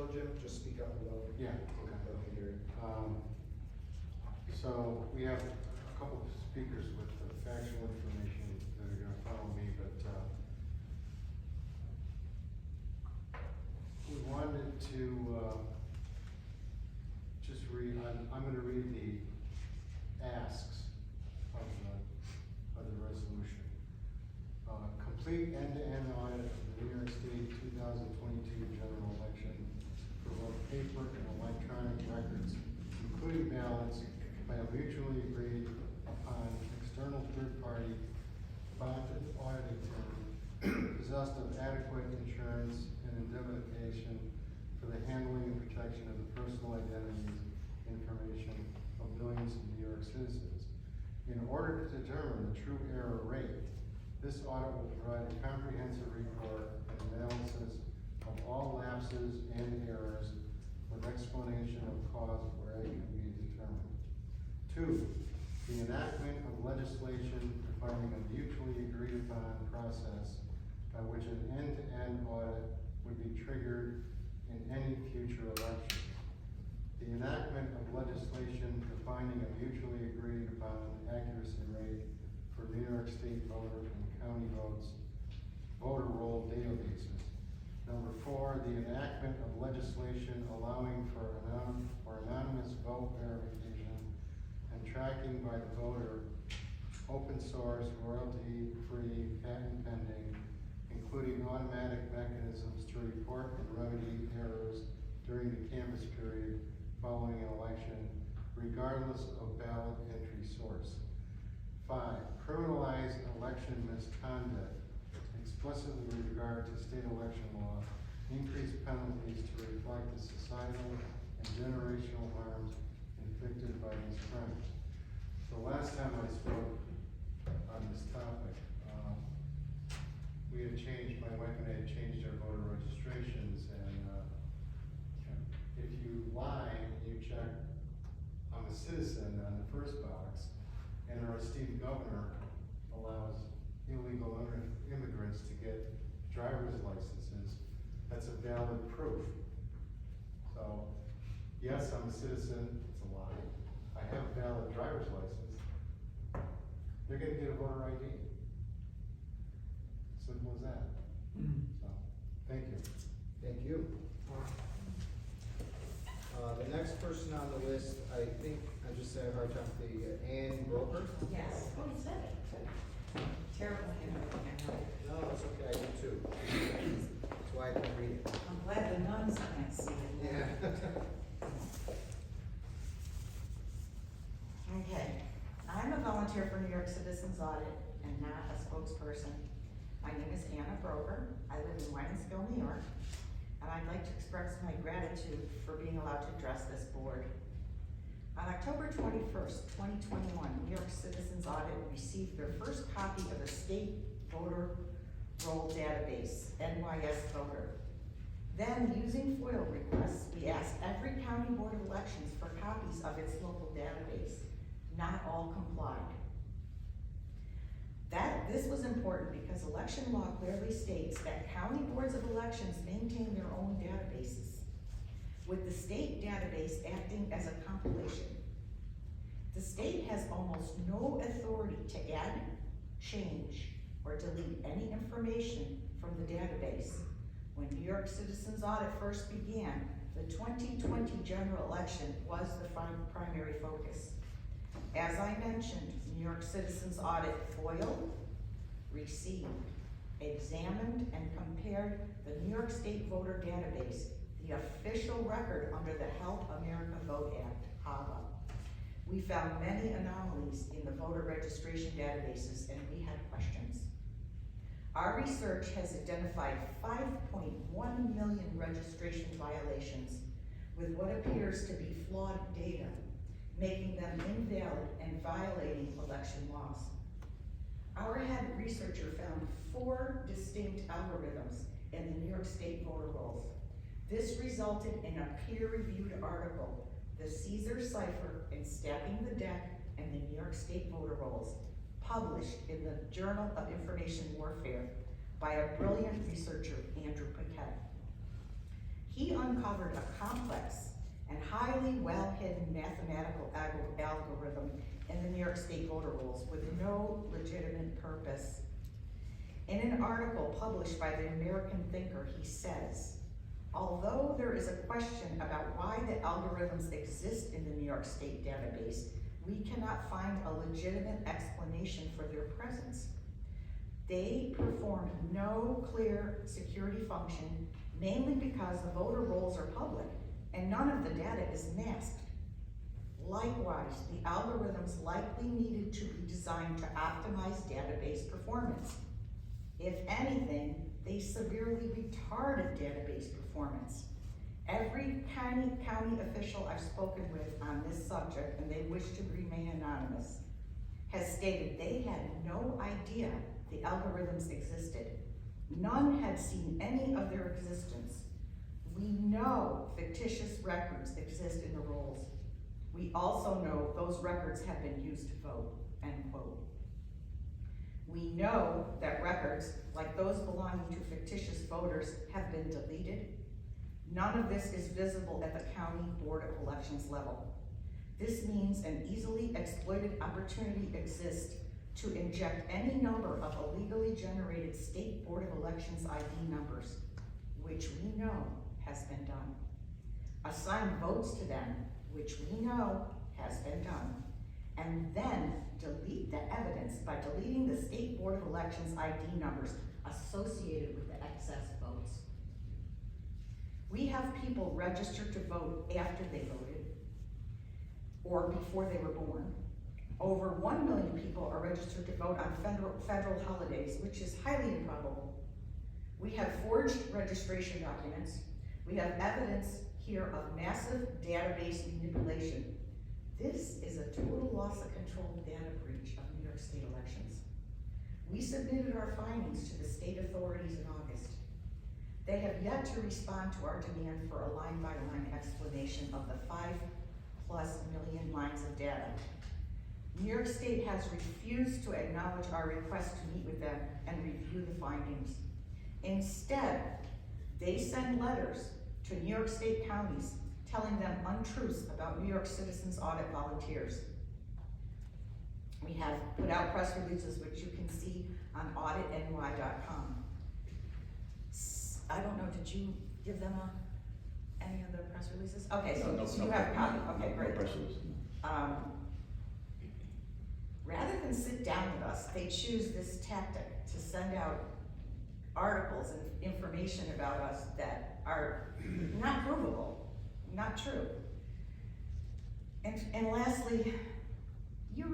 little, Jim? Just speak up a little. Yeah, okay. Okay, hear it. So we have a couple of speakers with the factual information that are gonna follow me, but, we wanted to, just read, I'm gonna read the asks of the resolution. Complete end-to-end audit of the New York State 2022 general election for both paper and electronic records, including ballots, by a mutually agreed upon external third-party bonded auditing firm possessed of adequate insurance and indemnification for the handling and protection of the personal identities information of millions of New York citizens. In order to determine the true error rate, this audit will provide a comprehensive report and analysis of all lapses and errors with explanation of cause where it can be determined. 2, the enactment of legislation defining a mutually agreed upon process by which an end-to-end audit would be triggered in any future election. The enactment of legislation defining a mutually agreed upon accuracy rate for New York State voter and county votes, voter roll databases. Number 4, the enactment of legislation allowing for anonymous vote verification and tracking by the voter, open source, royalty-free, patent pending, including automatic mechanisms to report and remedy errors during the canvass period following an election, regardless of ballot entry source. 5, criminalize election misconduct, explicitly with regard to state election law, increase penalties to reflect the societal and generational harms inflicted by these crimes. The last time I spoke on this topic, we had changed, my wife and I had changed our voter registrations, and if you lie and you check, I'm a citizen on the first box, and our esteemed governor allows illegal immigrants to get driver's licenses, that's a valid proof. So, yes, I'm a citizen, it's a lie. I have a valid driver's license. They're gonna get a voter ID. Simple as that. So, thank you. Thank you. The next person on the list, I think, I just had a hard time with the Ann Broker. Yes. Oh, you said it. Terrible handwriting. No, it's okay, I do too. That's why I can read it. I'm glad the nuns can't see it. Yeah. Okay, I'm a volunteer for New York Citizens Audit and not a spokesperson. My name is Anna Broger. I live in Whitensville, New York, and I'd like to express my gratitude for being allowed to address this board. On October 21st, 2021, New York Citizens Audit received their first copy of the state voter roll database, NYS Voter. Then, using FOIL requests, we asked every county board of elections for copies of its local database. Not all complied. This was important because election law clearly states that county boards of elections maintain their own databases, with the state database acting as a compilation. The state has almost no authority to add, change, or delete any information from the database. When New York Citizens Audit first began, the 2020 general election was the primary focus. As I mentioned, New York Citizens Audit FOIL, received, examined, and compared the New York State Voter Database, the official record under the Help America Vote Act, HAVA. We found many anomalies in the voter registration databases, and we had questions. Our research has identified 5.1 million registration violations with what appears to be flawed data, making them invalid and violating election laws. Our head researcher found 4 distinct algorithms in the New York State voter rolls. This resulted in a peer-reviewed article, The Caesar Cipher in Stacking the Deck and the New York State Voter Rolls, published in the Journal of Information Warfare by a brilliant researcher, Andrew Paquette. He uncovered a complex and highly well-hidden mathematical algorithm in the New York State voter rolls with no legitimate purpose. In an article published by the American Thinker, he says, although there is a question about why the algorithms exist in the New York State database, we cannot find a legitimate explanation for their presence. They perform no clear security function, mainly because the voter rolls are public and none of the data is masked. Likewise, the algorithms likely needed to be designed to optimize database performance. If anything, they severely retarded database performance. Every county official I've spoken with on this subject, and they wish to remain anonymous, has stated they had no idea the algorithms existed. None had seen any of their existence. We know fictitious records exist in the rolls. We also know those records have been used to vote, end quote. We know that records, like those belonging to fictitious voters, have been deleted. None of this is visible at the County Board of Elections level. This means an easily exploited opportunity exists to inject any number of illegally generated State Board of Elections ID numbers, which we know has been done. Assign votes to them, which we know has been done. And then delete the evidence by deleting the State Board of Elections ID numbers associated with the excess votes. We have people registered to vote after they voted or before they were born. Over 1 million people are registered to vote on federal holidays, which is highly improbable. We have forged registration documents. We have evidence here of massive database manipulation. This is a total loss of control data breach of New York State elections. We submitted our findings to the state authorities in August. They have yet to respond to our demand for a line-by-line explanation of the 5+ million lines of data. New York State has refused to acknowledge our request to meet with them and review the findings. Instead, they send letters to New York State counties telling them untruths about New York Citizens Audit volunteers. We have put out press releases, which you can see on auditny.com. I don't know, did you give them any of the press releases? Okay, so you have a copy, okay, great. No press releases. Rather than sit down with us, they choose this tactic to send out articles and information about us that are not provable, not true. And lastly, you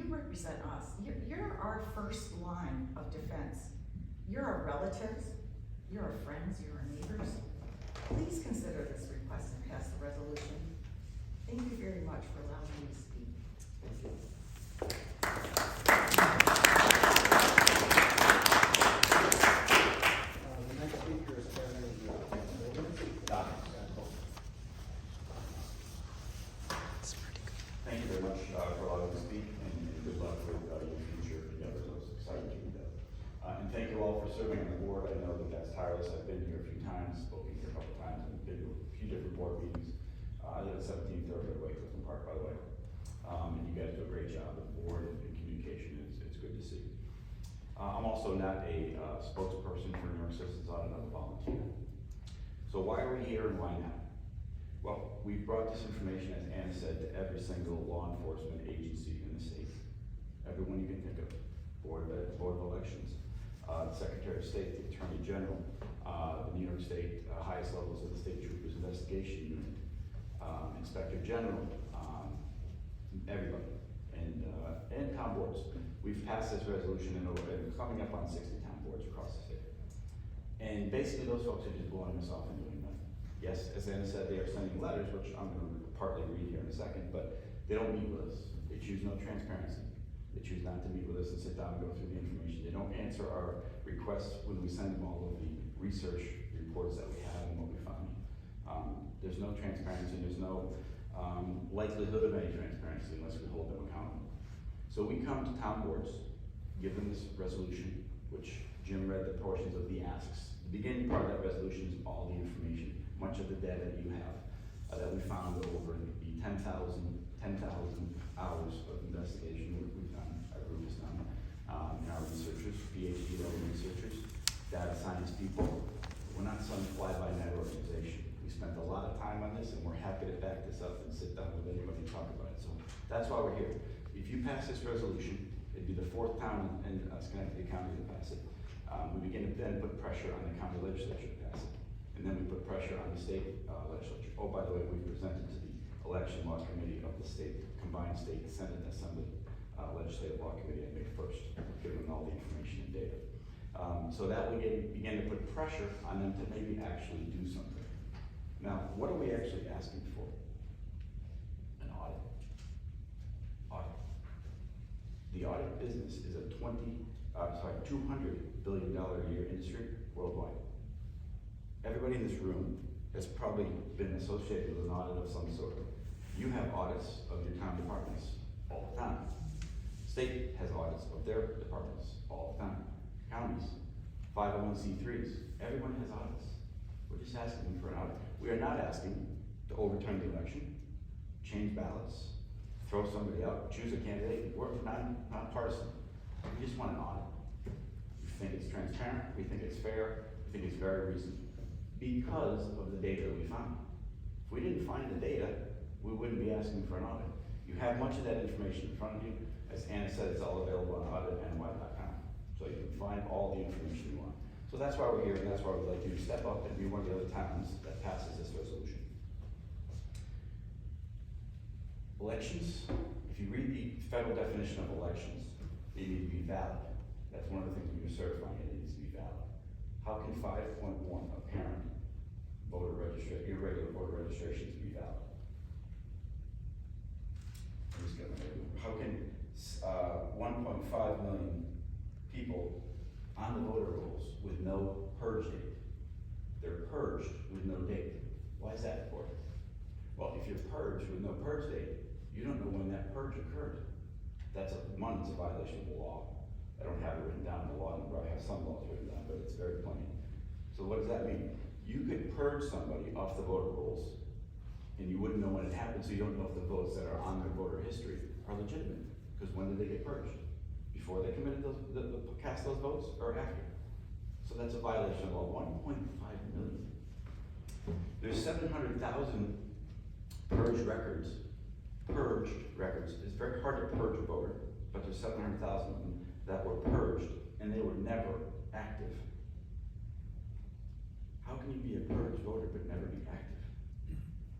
represent us. You're our first line of defense. You're our relatives, you're our friends, you're our neighbors. Please consider this request and pass the resolution. Thank you very much for allowing me to speak. Thank you. The next speaker is Kevin Thank you very much for allowing me to speak, and good luck with your future endeavors. I was excited to do that. And thank you all for serving on the board. I know that that's tireless. I've been here a few times, spoken here a couple times, and been to a few different board meetings. I live at 17th Thoroughfare Clifton Park, by the way. And you guys do a great job with the board and communication. It's good to see. I'm also not a spokesperson for New York Citizens Audit. I'm a volunteer. So why are we here and why now? Well, we've brought this information, as Anna said, to every single law enforcement agency in the state. Everyone you can think of. Board of Elections, the Secretary of State, the Attorney General, the New York State highest levels of the State Troopers Investigation Unit, Inspector General, everybody, and town boards. We've passed this resolution and coming up on 60 town boards across the state. And basically those folks are just blowing us off and doing nothing. Yes, as Anna said, they are sending letters, which I'm going to partly read here in a second, but they don't meet with us. They choose no transparency. They choose not to meet with us and sit down and go through the information. They don't answer our requests when we send them all of the research reports that we have and what we find. There's no transparency, there's no likelihood of any transparency unless we hold them accountable. So we come to town boards, give them this resolution, which Jim read the portions of the asks. The beginning part of that resolution is all the information much of the data that you have, that we found over the 10,000 hours of investigation we've done, our group has done, and our researchers, PhD level researchers, data science people. We're not some fly-by-night organization. We spent a lot of time on this, and we're happy to back this up and sit down with anybody and talk about it. So that's why we're here. If you pass this resolution, it'd be the 4th town in Schenectady County to pass it. We begin to then put pressure on the county legislature to pass it. And then we put pressure on the state legislature. Oh, by the way, we presented to the election law committee of the combined state Senate and Assembly legislative law committee on May 1st, giving them all the information and data. So that we begin to put pressure on them to maybe actually do something. Now, what are we actually asking for? An audit. Audit. The audit business is a $200 billion a year industry worldwide. Everybody in this room has probably been associated with an audit of some sort. You have audits of your town departments all the time. State has audits of their departments all the time. Counties, 501c3s, everyone has audits. We're just asking for an audit. We are not asking to overturn the election, change ballots, throw somebody out, choose a candidate. We're not partisan. We just want an audit. We think it's transparent, we think it's fair, we think it's very reasonable. Because of the data that we found. If we didn't find the data, we wouldn't be asking for an audit. You have much of that information in front of you. As Anna said, it's all available on auditny.com. So you can find all the information you want. So that's why we're here, and that's why we'd like you to step up and be one of the other towns that passes this resolution. Elections, if you read the federal definition of elections, they need to be valid. That's one of the things when you're certifying it needs to be valid. How can 5.1 apparent irregular voter registrations be valid? How can 1.5 million people on the voter rolls with no purge date? They're purged with no date. Why is that important? Well, if you're purged with no purge date, you don't know when that purge occurred. It's a violation of the law. I don't have it written down in the law, I have some laws written down, but it's very plain. So what does that mean? You could purge somebody off the voter rolls, and you wouldn't know when it happened, so you don't know if the votes that are on their voter history are legitimate. Because when did they get purged? Before they committed cast those votes, or after? So that's a violation of law. 1.5 million. There's 700,000 purged records. It's very hard to purge a voter, but there's 700,000 of them that were purged, and they were never active. How can you be a purged voter but never be active?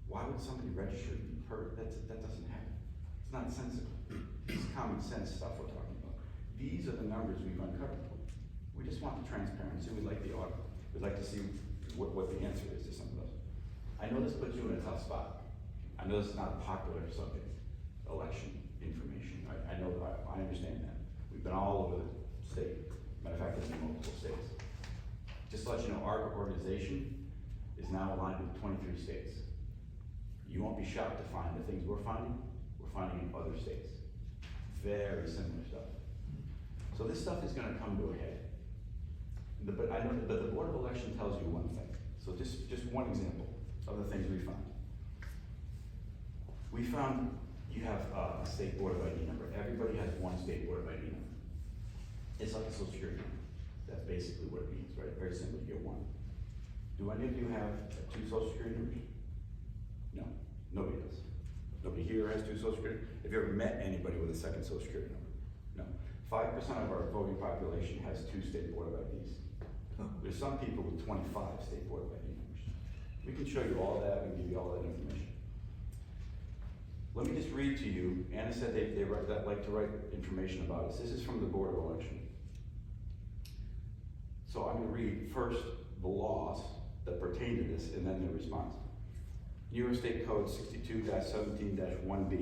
Why would somebody register to be purged? That doesn't happen. It's not sensible. It's common sense stuff we're talking about. These are the numbers we've uncovered. We just want the transparency. We'd like the audit. We'd like to see what the answer is to some of those. I know this puts you in a tough spot. I know this is not a popular subject, election information. I know, I understand that. We've been all over the state. Matter of fact, it's in multiple states. Just to let you know, our organization is now aligned with 23 states. You won't be shocked to find the things we're finding in other states. Very similar stuff. So this stuff is gonna come to a head. But the Board of Election tells you one thing. So just one example of the things we found. We found you have a state Board of ID number. Everybody has one state Board of ID number. It's like a Social Security number. That's basically what it means, right? Very simple, you get one. Do any of you have 2 Social Security numbers? No, nobody does. Nobody here has 2 Social Security. Have you ever met anybody with a second Social Security number? No. 5% of our voting population has 2 state Board of IDs. There's some people with 25 state Board of ID numbers. We can show you all that, we can give you all that information. Let me just read to you, Anna said they like to write information about us. This is from the Board of Election. So I'm gonna read first the laws that pertain to this and then the response. New York State Code 62-17-1B.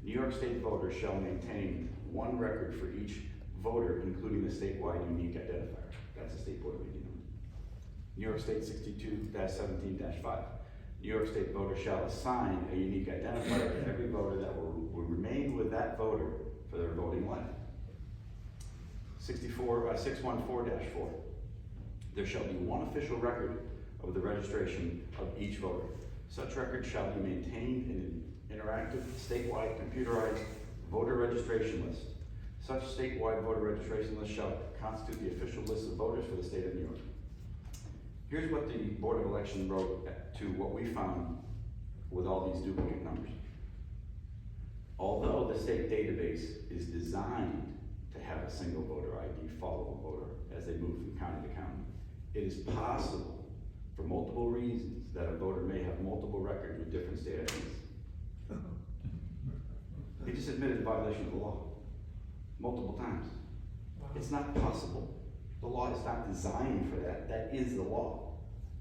New York State voters shall maintain one record for each voter, including the statewide unique identifier. That's the state Board of ID number. New York State 62-17-5. New York State voters shall assign a unique identifier to every voter that will remain with that voter for their voting life. 614-4. There shall be one official record of the registration of each voter. Such record shall be maintained in an interactive, statewide, computerized voter registration list. Such statewide voter registration list shall constitute the official list of voters for the state of New York. Here's what the Board of Election wrote to what we found with all these duplicate numbers. Although the state database is designed to have a single voter ID follow a voter as they move from county to county, it is possible for multiple reasons that a voter may have multiple records with different state IDs. He just admitted violation of the law multiple times. It's not possible. The law is not designed for that. That is the law.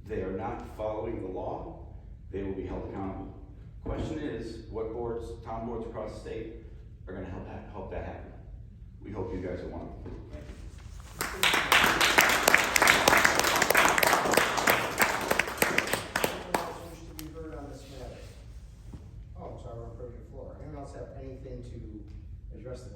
They are not following the law, they will be held accountable. Question is, what boards, town boards across the state are gonna help that happen? We hope you guys are one of them. Anyone else wish to be heard on this matter? Oh, I'm sorry, we're on the floor. Anyone else have anything to address the board?